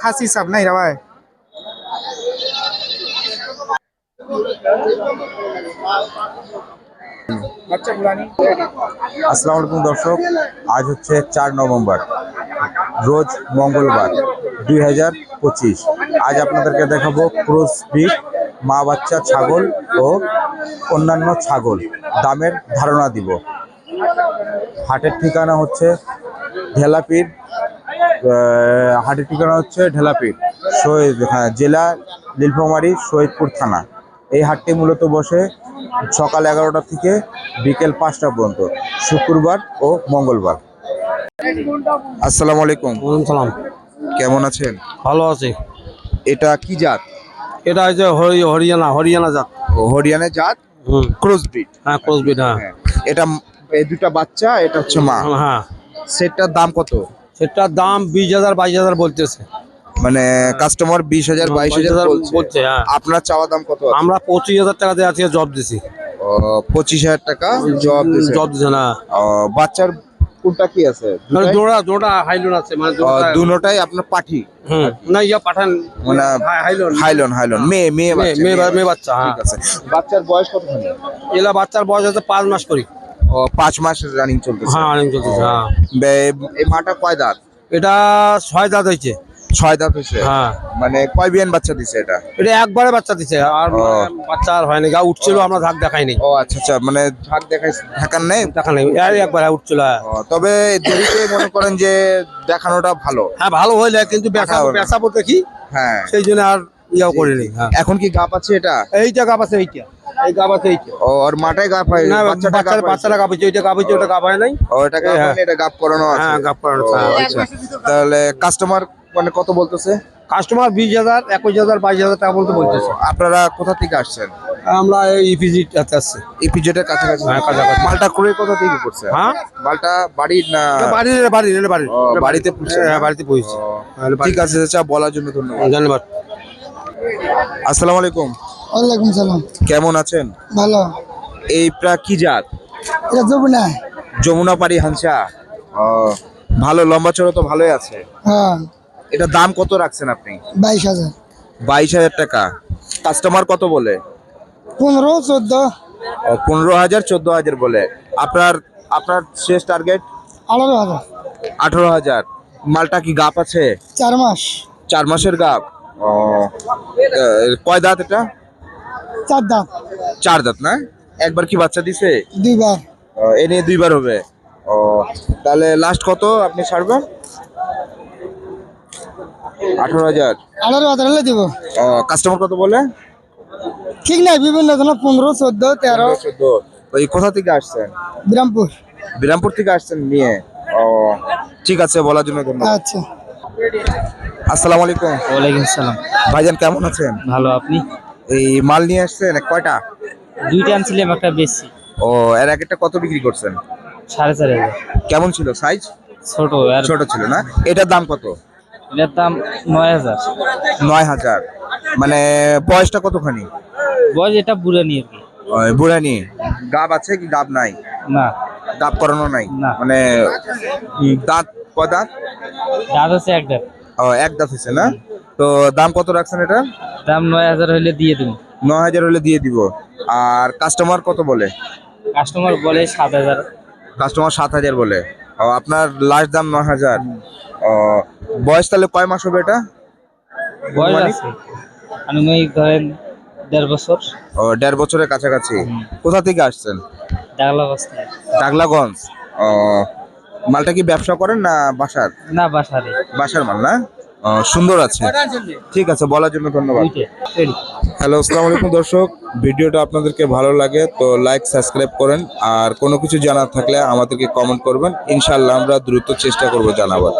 খাসি সাপ নাই রে ভাই। আসসালামু আলাইকুম দর্শক, আজ হচ্ছে 4 নভেম্বর, রোজ মঙ্গলবার 2025। আজ আপনাদেরকে দেখাবো ক্রস ব্রিড মা বাচ্চা ছাগল ও অন্যান্য ছাগল দামের ধারণা দিব। হাটের ঠিকানা হচ্ছে ঢেলাপীর, জেলা নীলফামারী, শহীদপুর থানা। এই হাটটি মূলত বসে সকাল 11টা থেকে বিকেল 5টা পর্যন্ত, শুক্রবার ও মঙ্গলবার। আসসালামু আলাইকুম। সালাম। কেমন আছেন? ভালো আছি। এটা কি জাত? এটা হচ্ছে হরিয়ানা জাত। হরিয়ানা জাত, ক্রস ব্রিড। হ্যাঁ, ক্রস ব্রিড। হ্যাঁ, এটা এই দুটা বাচ্চা, এটা হচ্ছে মা। হ্যাঁ। সেটার দাম কত? সেটার দাম 20,000 22,000 বলতেছে। মানে কাস্টমার 20,000 22,000 বলছে। হ্যাঁ। আপনার চাওয়া দাম কত? আমরা 25,000 টাকা দিয়ে আজকে জব দিছি। 25,000 টাকা জব দিছে না। বাচ্চার কোনটা কি আছে? জোড়া হাইলন আছে, মানে দুটোটাই আপনার পাঠি। না, ইয়া পাঠান, মানে হাইলন মেয়ে বাচ্চা। ঠিক আছে। বাচ্চার বয়স কতখানি? এলা বাচ্চার বয়স হচ্ছে 5 মাস করে। 5 মাস রানিং চলতেছে। হ্যাঁ, রানিং চলতেছে। হ্যাঁ। এই মাটা কয় দাঁত? এটা 6 দাঁত হয়েছে। 6 দাঁত হয়েছে। হ্যাঁ। মানে কয় বিয়ান বাচ্চা দিছে এটা? এটা একবারে বাচ্চা দিছে, আর বাচ্চা আর হয়নি। গা উঠছিল, আমরা ধাক দেখাইনি। ও আচ্ছা, মানে ধাক দেখান নেই, দেখা নেই, একবার উঠছিল। তবে দেরিতে মনে করেন যে দেখানোটা ভালো। হ্যাঁ, ভালো হইলে, কিন্তু পেশাবো দেখি। হ্যাঁ, সেই জন্য আর ইয়াও করিনি। এখন কি গাপ আছে? এটা এইটা গাপ আছে, এইটা এই গাপ আছে, এইটা। ওর মাটাই গাপ হয় না? বাচ্চাটা গাপ হয়েছে, ওইটা গাপ হয়েছে, ওটা গাপ হয় নাই। এটা গাপ হয়নি, এটা গাপ করানো আছে। হ্যাঁ, গাপ করানো। আচ্ছা, তাহলে কাস্টমার মানে কত বলতেছে? কাস্টমার 20,000 21,000 22,000 টাকা বলতেছে। আপনারা কোথা থেকে আসছেন? আমরা এই ইপিজি আসছি। ইপিজেটের কাছাকাছি। হ্যাঁ, কাছাকাছি। মালটা করে কোথা থেকে করছে? হ্যাঁ, মালটা বাড়ির না? বাড়িতে পুষছে। হ্যাঁ, বাড়িতে পুষছে। ঠিক আছে চাচা, বলার জন্য ধন্যবাদ। আসসালামু আলাইকুম। ওয়ালাইকুম সালাম। কেমন আছেন? ভালো। এইটা কি জাত? এটা যমুনা পাড়ি হাঁসা। ভালো, লম্বা চড়া তো ভালোই আছে। হ্যাঁ। এটা দাম কত রাখছেন আপনি? 22,000। 22,000 টাকা। কাস্টমার কত বলে? 15 14। 15,000 14,000 বলে। আপনার শেষ টার্গেট? 18,000। 18,000। মালটা কি গাপ আছে? 4 মাস। 4 মাসের গাপ। কয় দাঁত এটা? 4 দাঁত। 4 দাঁত না? একবার কি বাচ্চা দিছে? 2 বার। এ নিয়ে 2 বার হবে। তাহলে লাস্ট কত আপনি ছাড়বেন? 18,000। 18,000 হলে দিব। কাস্টমার কত বলে? ঠিক নাই, বিভিন্ন ধরনের 15 14 13। 14। ওই কোথা থেকে আসছেন? বিরামপুর থেকে আসছেন নিয়ে। ঠিক আছে, বলার জন্য ধন্যবাদ। আচ্ছা। আসসালামু আলাইকুম। ওয়ালাইকুম সালাম। ভাইজান কেমন আছেন? ভালো, আপনি? এই মাল নিয়ে আসছেন কয়টা? 2টা আনছিলাম, একটা বেশি। এর আগেরটা কত বিক্রি করছেন? 4,500। কেমন ছিল সাইজ? ছোট ছিল না? এটার দাম কত? এটার দাম 9,000। 9,000। মানে বয়সটা কতখানি? বয়স এটা বুড়ানি আর কি। বুড়ানি। গাব আছে কি গাব নাই? না, গাব করানো নাই। না। মানে দাঁত কয় দাঁত? দাঁত আছে এক দাঁত। এক দাঁত হয়েছে না? তো দাম কত রাখছেন এটা? দাম 9,000 হইলে দিয়ে দিব। 9,000 হলে দিয়ে দিব। আর কাস্টমার কত বলে? কাস্টমার বলে 7,000। কাস্টমার 7,000 বলে। আপনার লাস্ট দাম 9,000। বয়স তাহলে কয় মাস হবে এটা? বয়স আছে আনুমানিক ধরেন 1.5 বছর। 1.5 বছরের কাছাকাছি। কোথা থেকে আসছেন? ডাগলাগঞ্জ। মালটা কি ব্যবসা করেন না বাসার? না, বাসারে। বাসার মাল না? সুন্দর আছে। ঠিক আছে, বলার জন্য ধন্যবাদ। হ্যালো, আসসালামু আলাইকুম দর্শক। ভিডিওটা আপনাদেরকে ভালো লাগে তো লাইক সাবস্ক্রাইব করেন, আর কোনো কিছু জানার থাকলে আমাদেরকে কমেন্ট করবেন। ইনশাআল্লাহ আমরা দ্রুত চেষ্টা করব জানাবার।